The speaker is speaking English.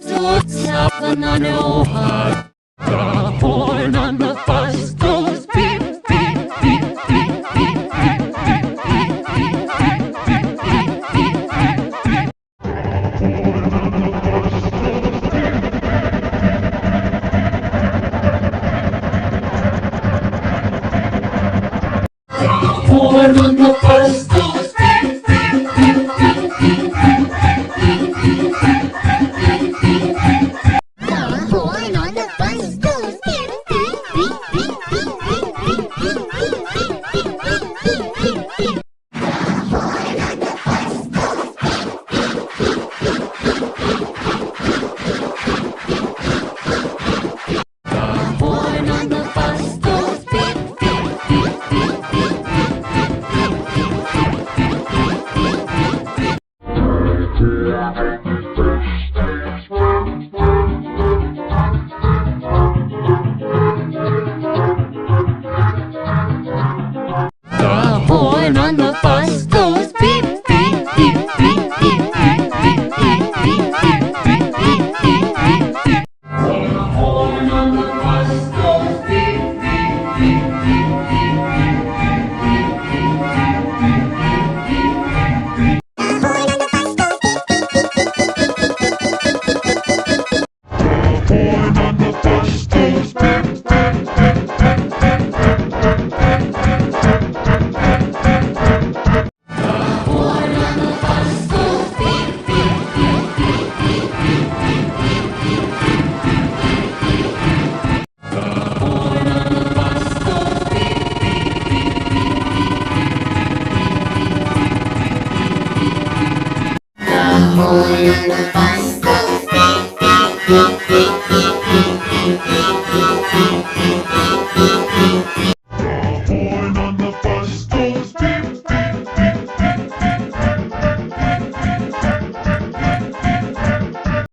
Тут запана неугад. The horn on the bus goes beep, beep, beep, beep, beep, beep, beep, beep, beep, beep, beep, beep, beep. The horn on the bus goes beep, beep, beep, beep, beep, beep, beep, beep, beep, beep, beep, beep. The horn on the bus goes beep, beep, beep, beep, beep, beep, beep, beep, beep, beep, beep, beep, beep. The horn on the bus goes beep, beep, beep, beep, beep, beep, beep, beep, beep, beep, beep, beep, beep, beep. The horn on the bus goes beep, beep, beep, beep, beep, beep, beep, beep, beep, beep, beep, beep, beep. The horn on the bus goes beep, beep, beep, beep, beep.